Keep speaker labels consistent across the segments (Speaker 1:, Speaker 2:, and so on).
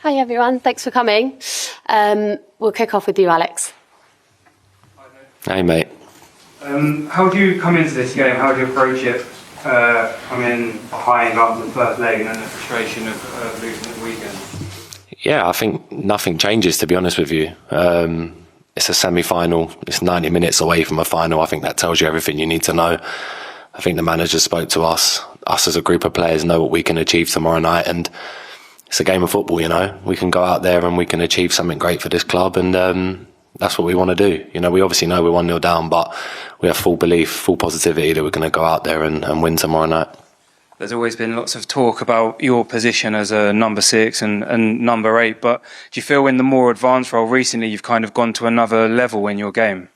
Speaker 1: Hi everyone, thanks for coming. We'll kick off with you, Alex.
Speaker 2: Hey mate.
Speaker 3: How do you come into this game? How do you approach it? Coming behind after the first leg and then the frustration of losing at the weekend?
Speaker 2: Yeah, I think nothing changes, to be honest with you. It's a semi-final. It's 90 minutes away from a final. I think that tells you everything you need to know. I think the manager spoke to us. Us as a group of players know what we can achieve tomorrow night, and it's a game of football, you know. We can go out there and we can achieve something great for this club, and that's what we want to do. You know, we obviously know we're 1-0 down, but we have full belief, full positivity that we're going to go out there and win tomorrow night.
Speaker 3: There's always been lots of talk about your position as a number 6 and number 8, but do you feel in the more advanced role recently you've kind of gone to another level in your game?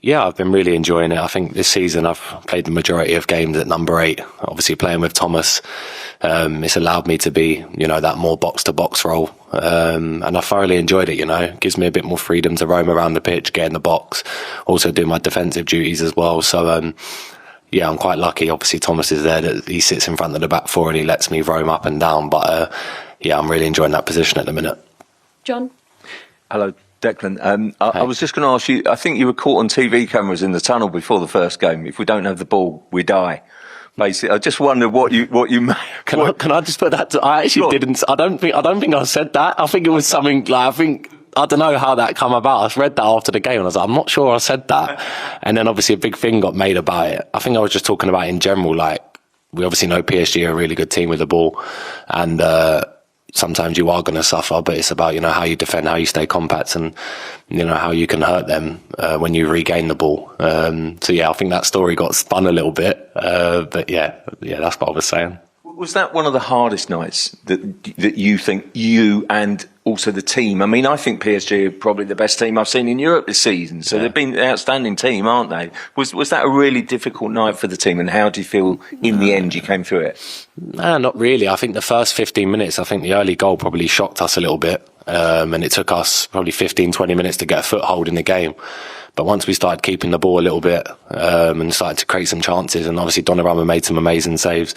Speaker 2: Yeah, I've been really enjoying it. I think this season I've played the majority of games at number 8. Obviously playing with Thomas, it's allowed me to be, you know, that more box-to-box role. And I thoroughly enjoyed it, you know. It gives me a bit more freedom to roam around the pitch, get in the box, also do my defensive duties as well. So, yeah, I'm quite lucky. Obviously Thomas is there, that he sits in front of the back four and he lets me roam up and down. But, yeah, I'm really enjoying that position at the minute.
Speaker 1: John?
Speaker 4: Hello, Declan. I was just going to ask you, I think you were caught on TV cameras in the tunnel before the first game. If we don't have the ball, we die. Basically, I just wondered what you
Speaker 2: Can I just put that to, I actually didn't, I don't think I said that. I think it was something like, I don't know how that come about. I read that after the game and I was like, I'm not sure I said that. And then obviously a big thing got made about it. I think I was just talking about in general, like, we obviously know PSG are a really good team with the ball, and sometimes you are going to suffer, but it's about, you know, how you defend, how you stay compact, and, you know, how you can hurt them when you regain the ball. So yeah, I think that story got spun a little bit, but yeah, that's what I was saying.
Speaker 4: Was that one of the hardest nights that you think you and also the team? I mean, I think PSG are probably the best team I've seen in Europe this season. So they've been an outstanding team, aren't they? Was that a really difficult night for the team? And how do you feel in the end you came through it?
Speaker 2: No, not really. I think the first 15 minutes, I think the early goal probably shocked us a little bit. And it took us probably 15, 20 minutes to get a foothold in the game. But once we started keeping the ball a little bit and started to create some chances, and obviously Donnarumma made some amazing saves,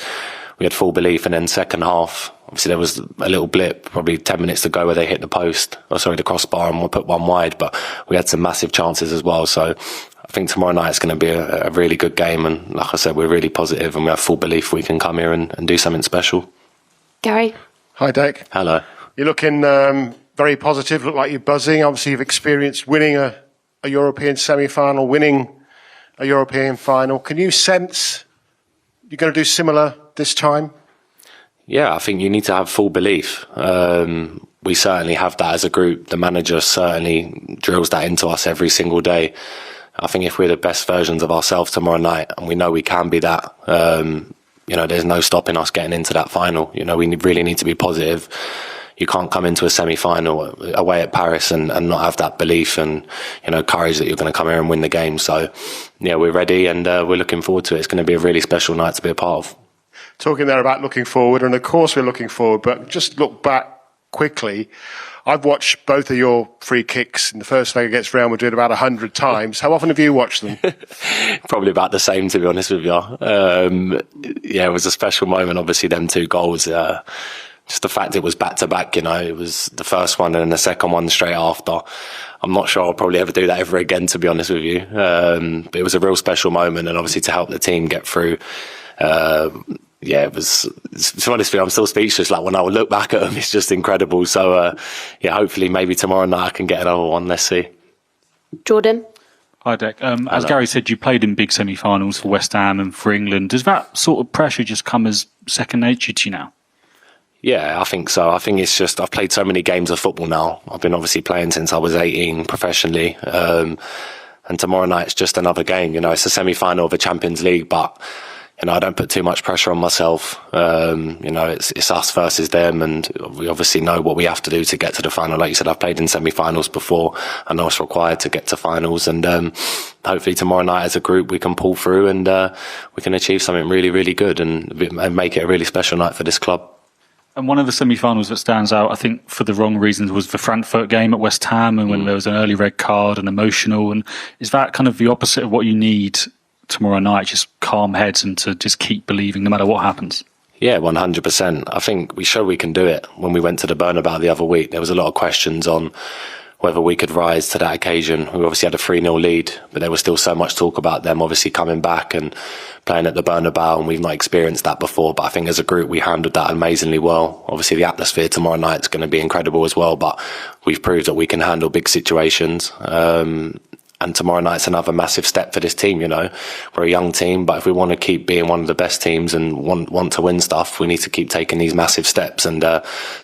Speaker 2: we had full belief. And then second half, obviously there was a little blip, probably 10 minutes to go, where they hit the crossbar, and we'll put one wide. But we had some massive chances as well. So I think tomorrow night it's going to be a really good game. And like I said, we're really positive and we have full belief we can come here and do something special.
Speaker 1: Gary?
Speaker 5: Hi, Dec.
Speaker 2: Hello.
Speaker 5: You're looking very positive, look like you're buzzing. Obviously you've experienced winning a European semi-final, winning a European final. Can you sense you're going to do similar this time?
Speaker 2: Yeah, I think you need to have full belief. We certainly have that as a group. The manager certainly drills that into us every single day. I think if we're the best versions of ourselves tomorrow night, and we know we can be that, you know, there's no stopping us getting into that final. You know, we really need to be positive. You can't come into a semi-final away at Paris and not have that belief and, you know, courage that you're going to come here and win the game. So, yeah, we're ready and we're looking forward to it. It's going to be a really special night to be a part of.
Speaker 5: Talking there about looking forward, and of course we're looking forward, but just look back quickly. I've watched both of your free kicks in the first leg against Real Madrid about 100 times. How often have you watched them?
Speaker 2: Probably about the same, to be honest with you. Yeah, it was a special moment, obviously, them 2 goals. Just the fact it was back-to-back, you know, it was the first one and then the second one straight after. I'm not sure I'll probably ever do that ever again, to be honest with you. But it was a real special moment, and obviously to help the team get through. Yeah, it was, to be honest with you, I'm still speechless. Like, when I would look back at them, it's just incredible. So, yeah, hopefully maybe tomorrow night I can get another one. Let's see.
Speaker 1: Jordan?
Speaker 6: Hi, Dec. As Gary said, you played in big semi-finals for West Ham and for England. Does that sort of pressure just come as second nature to you now?
Speaker 2: Yeah, I think so. I think it's just, I've played so many games of football now. I've been obviously playing since I was 18 professionally. And tomorrow night it's just another game. You know, it's a semi-final of a Champions League, but, you know, I don't put too much pressure on myself. You know, it's us versus them, and we obviously know what we have to do to get to the final. Like you said, I've played in semi-finals before. I know it's required to get to finals, and hopefully tomorrow night as a group we can pull through and we can achieve something really, really good and make it a really special night for this club.
Speaker 6: And one of the semi-finals that stands out, I think, for the wrong reasons, was the Frankfurt game at West Ham, and when there was an early red card and emotional. And is that kind of the opposite of what you need tomorrow night? Just calm heads and to just keep believing no matter what happens?
Speaker 2: Yeah, 100%. I think we showed we can do it. When we went to the Bernabeu the other week, there was a lot of questions on whether we could rise to that occasion. We obviously had a 3-0 lead, but there was still so much talk about them obviously coming back and playing at the Bernabeu, and we've not experienced that before. But I think as a group, we handled that amazingly well. Obviously, the atmosphere tomorrow night is going to be incredible as well, but we've proved that we can handle big situations. And tomorrow night's another massive step for this team, you know. We're a young team, but if we want to keep being one of the best teams and want to win stuff, we need to keep taking these massive steps. And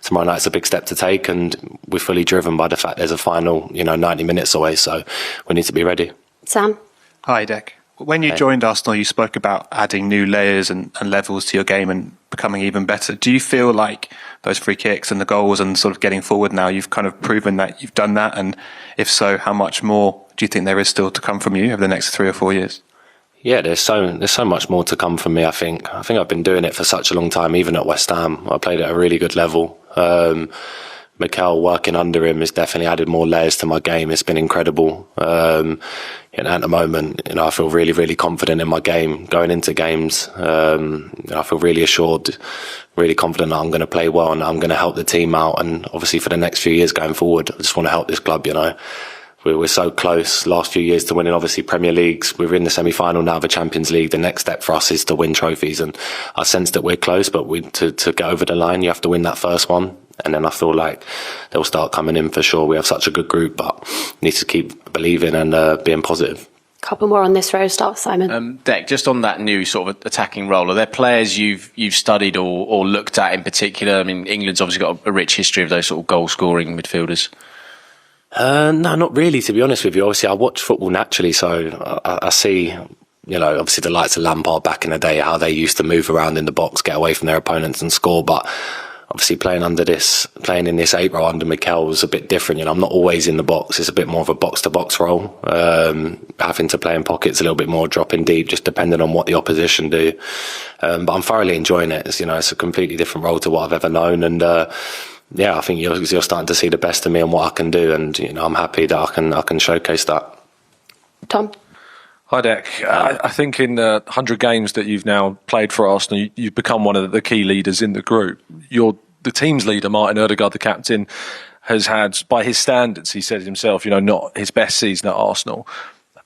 Speaker 2: tomorrow night's a big step to take, and we're fully driven by the fact there's a final, 90 minutes away, so we need to be ready.
Speaker 1: Sam?
Speaker 7: Hi, Dec. When you joined Arsenal, you spoke about adding new layers and levels to your game and becoming even better. Do you feel like those free kicks and the goals and sort of getting forward now, you've kind of proven that you've done that? And if so, how much more do you think there is still to come from you over the next 3 or 4 years?
Speaker 2: Yeah, there's so much more to come from me, I think. I think I've been doing it for such a long time, even at West Ham. I played at a really good level. Mikel, working under him, has definitely added more layers to my game. It's been incredible. At the moment, I feel really, really confident in my game going into games. I feel really assured, really confident that I'm going to play well and I'm going to help the team out. And obviously for the next few years going forward, I just want to help this club, We're so close last few years to winning, obviously, Premier Leagues. We're in the semi-final now of the Champions League. The next step for us is to win trophies. And I sense that we're close, but to get over the line, you have to win that first one. And then I feel like they'll start coming in for sure. We have such a good group, but need to keep believing and being positive.
Speaker 1: Couple more on this row. Start with Simon.
Speaker 8: Dec, just on that new sort of attacking role, are there players you've studied or looked at in particular? I mean, England's obviously got a rich history of those sort of goal-scoring midfielders.
Speaker 2: No, not really, to be honest with you. Obviously, I watch football naturally, so I see, obviously the likes of Lampard back in the day, how they used to move around in the box, get away from their opponents and score. But obviously playing in this 8 role under Mikel was a bit different. I'm not always in the box. It's a bit more of a box-to-box role. Having to play in pockets a little bit more, dropping deep, just depending on what the opposition do. But I'm thoroughly enjoying it. It's a completely different role to what I've ever known. And I think you're starting to see the best of me and what I can do. And, I'm happy that I can showcase that.
Speaker 1: Tom?
Speaker 9: Hi, Dec. I think in the 100 games that you've now played for Arsenal, you've become one of the key leaders in the group. The team's leader, Martin Odegaard, the captain, has had, by his standards, he said himself, not his best season at Arsenal.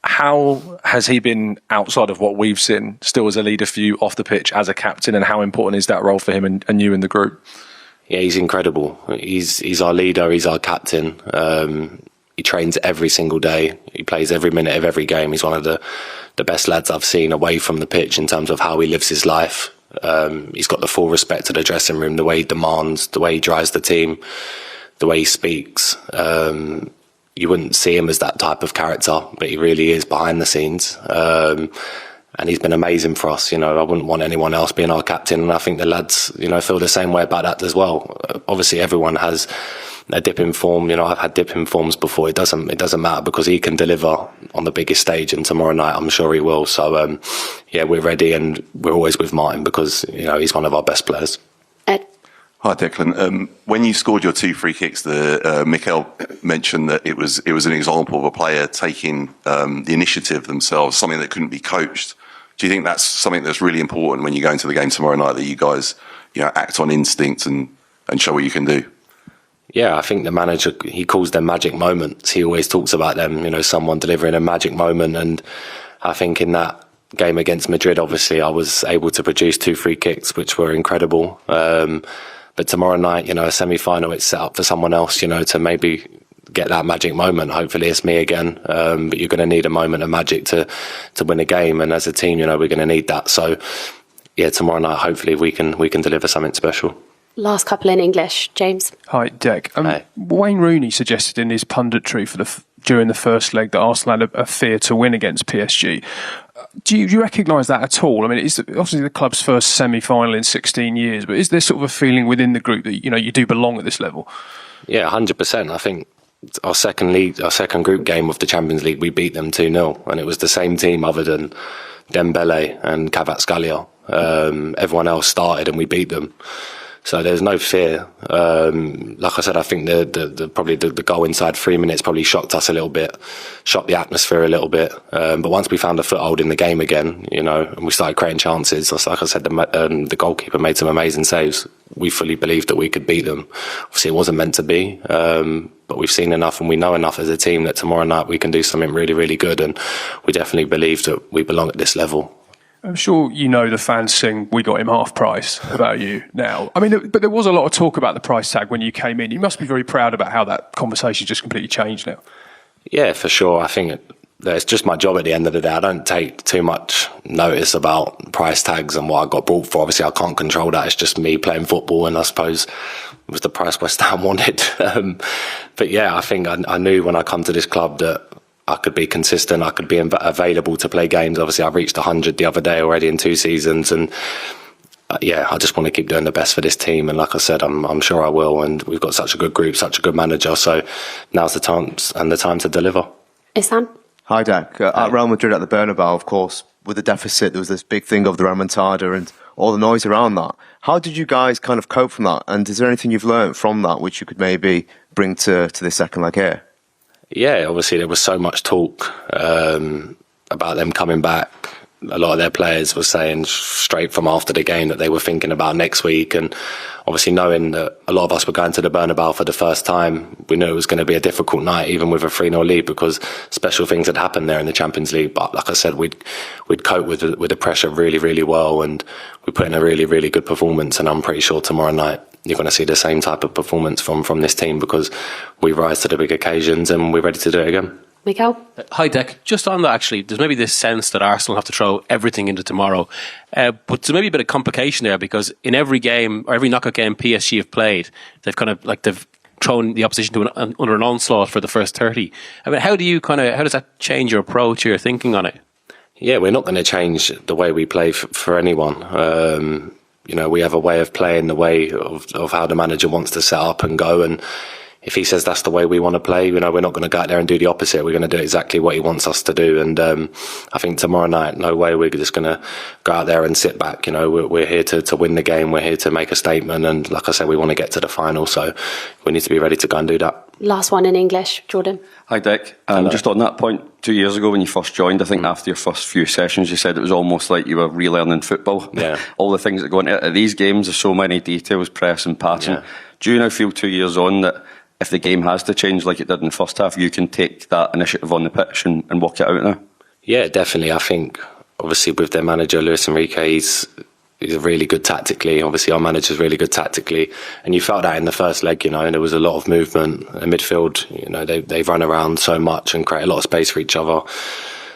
Speaker 9: How has he been, outside of what we've seen, still as a leader for you off the pitch as a captain, and how important is that role for him and you in the group?
Speaker 2: Yeah, he's incredible. He's our leader, he's our captain. He trains every single day. He plays every minute of every game. He's one of the best lads I've seen away from the pitch in terms of how he lives his life. He's got the full respect to the dressing room, the way he demands, the way he drives the team, the way he speaks. You wouldn't see him as that type of character, but he really is behind the scenes. And he's been amazing for us. I wouldn't want anyone else being our captain. And I think the lads, feel the same way about that as well. Obviously, everyone has a dip in form. I've had dip in forms before. It doesn't matter because he can deliver on the biggest stage. And tomorrow night, I'm sure he will. So, we're ready and we're always with Martin because, he's one of our best players.
Speaker 1: Ed?
Speaker 10: Hi, Declan. When you scored your 2 free kicks, Mikel mentioned that it was an example of a player taking the initiative themselves, something that couldn't be coached. Do you think that's something that's really important when you go into the game tomorrow night, that you guys, act on instinct and show what you can do?
Speaker 2: Yeah, I think the manager, he calls them magic moments. He always talks about them, someone delivering a magic moment. And I think in that game against Madrid, obviously, I was able to produce 2 free kicks, which were incredible. But tomorrow night, a semi-final, it's set up for someone else, to maybe get that magic moment. Hopefully it's me again. But you're going to need a moment of magic to win a game. And as a team, we're going to need that. So, tomorrow night, hopefully we can deliver something special.
Speaker 1: Last couple in English. James?
Speaker 7: Hi, Dec.
Speaker 2: Hey.
Speaker 7: Wayne Rooney suggested in his punditry during the first leg that Arsenal had a fear to win against PSG. Do you recognise that at all? I mean, it's obviously the club's first semi-final in 16 years, but is there sort of a feeling within the group that you do belong at this level?
Speaker 2: Yeah, 100%. I think our second group game of the Champions League, we beat them 2-0, and it was the same team other than Dembele and Kvaratskhelia. Everyone else started, and we beat them. So there's no fear. Like I said, I think the goal inside 3 minutes probably shocked us a little bit, shocked the atmosphere a little bit. But once we found a foothold in the game again, and we started creating chances, like I said, the goalkeeper made some amazing saves. We fully believed that we could beat them. Obviously, it wasn't meant to be, but we've seen enough and we know enough as a team that tomorrow night we can do something really, really good. And we definitely believe that we belong at this level.
Speaker 11: I'm sure the fans sing "We got him half price" about you now. I mean, but there was a lot of talk about the price tag when you came in. You must be very proud about how that conversation just completely changed now.
Speaker 2: Yeah, for sure. I think it's just my job at the end of the day. I don't take too much notice about price tags and what I got brought for. Obviously, I can't control that. It's just me playing football, and I suppose it was the price West Ham wanted. But yeah, I think I knew when I come to this club that I could be consistent, I could be available to play games. Obviously, I reached 100 the other day already in 2 seasons, and I just want to keep doing the best for this team. And like I said, I'm sure I will. And we've got such a good group, such a good manager. So now's the time to deliver.
Speaker 1: Ihsan?
Speaker 12: Hi, Dak. At Real Madrid at the Bernabeu, of course, with the deficit, there was this big thing of the remontada and all the noise around that. How did you guys kind of cope from that? And is there anything you've learned from that which you could maybe bring to the second leg here?
Speaker 2: Yeah, obviously there was so much talk about them coming back. A lot of their players were saying straight from after the game that they were thinking about next week, and obviously knowing that a lot of us were going to the Bernabeu for the first time, we knew it was going to be a difficult night, even with a 3-0 lead, because special things had happened there in the Champions League. But like I said, we'd cope with the pressure really, really well, and we put in a really, really good performance. And I'm pretty sure tomorrow night you're going to see the same type of performance from this team, because we rise to the big occasions and we're ready to do it again.
Speaker 1: Mikel?
Speaker 13: Hi, Dec. Just on that, actually, there's maybe this sense that Arsenal have to throw everything into tomorrow. But there's maybe a bit of complication there, because in every game, or every knockout game PSG have played, they've thrown the opposition under an onslaught for the first 30. I mean, how does that change your approach or your thinking on it?
Speaker 2: Yeah, we're not going to change the way we play for anyone. We have a way of playing, the way of how the manager wants to set up and go, and if he says that's the way we want to play, we're not going to go out there and do the opposite. We're going to do exactly what he wants us to do. And I think tomorrow night, no way we're just going to go out there and sit back. We're here to win the game. We're here to make a statement. And like I said, we want to get to the final. So we need to be ready to go and do that.
Speaker 1: Last one in English, Jordan.
Speaker 14: Hi, Dick. Just on that point, 2 years ago when you first joined, I think after your first few sessions, you said it was almost like you were relearning football.
Speaker 2: Yeah.
Speaker 14: All the things that go into these games, there's so many details, press and passing. Yeah. Do you now feel 2 years on that if the game has to change like it did in the first half, you can take that initiative on the pitch and work it out now? Yeah,
Speaker 2: definitely. I think, obviously, with their manager, Luis Enrique, he's really good tactically. Obviously, our manager's really good tactically. And you felt that in the first leg, there was a lot of movement. In midfield, they run around so much and create a lot of space for each other.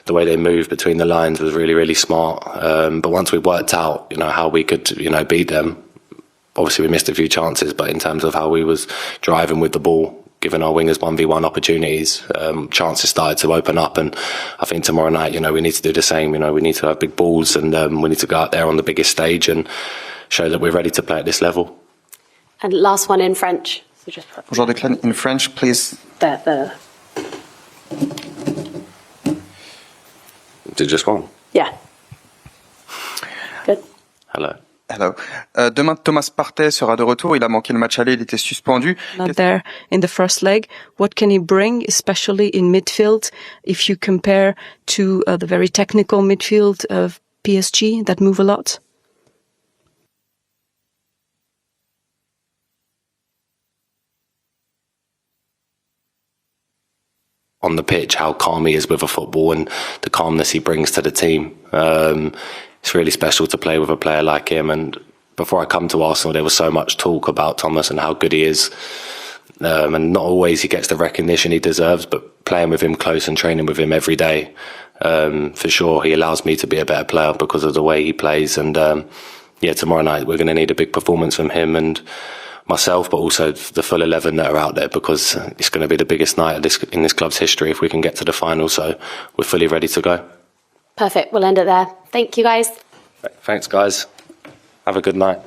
Speaker 2: The way they moved between the lines was really, really smart. But once we worked out, how we could, beat them, obviously, we missed a few chances, but in terms of how we was driving with the ball, giving our wingers 1v1 opportunities, chances started to open up. And I think tomorrow night, we need to do the same. We need to have big balls, and we need to go out there on the biggest stage and show that we're ready to play at this level.
Speaker 1: And last one in French. So just
Speaker 15: Bonjour, Declan. In French, please.
Speaker 1: The
Speaker 2: Just one?
Speaker 1: Yeah. Good.
Speaker 2: Hello.
Speaker 15: Hello. Demain, Thomas Partey sera de retour. Il a manqué le match aller, il était suspendu.
Speaker 16: Not there in the first leg. What can he bring, especially in midfield, if you compare to the very technical midfield of PSG that move a lot?
Speaker 2: On the pitch, how calm he is with a football and the calmness he brings to the team. It's really special to play with a player like him. And before I come to Arsenal, there was so much talk about Thomas and how good he is. And not always he gets the recognition he deserves, but playing with him close and training with him every day, for sure, he allows me to be a better player because of the way he plays. And tomorrow night we're going to need a big performance from him and myself, but also the full 11 that are out there, because it's going to be the biggest night in this club's history if we can get to the final. So we're fully ready to go.
Speaker 1: Perfect. We'll end it there. Thank you, guys.
Speaker 2: Thanks, guys. Have a good night.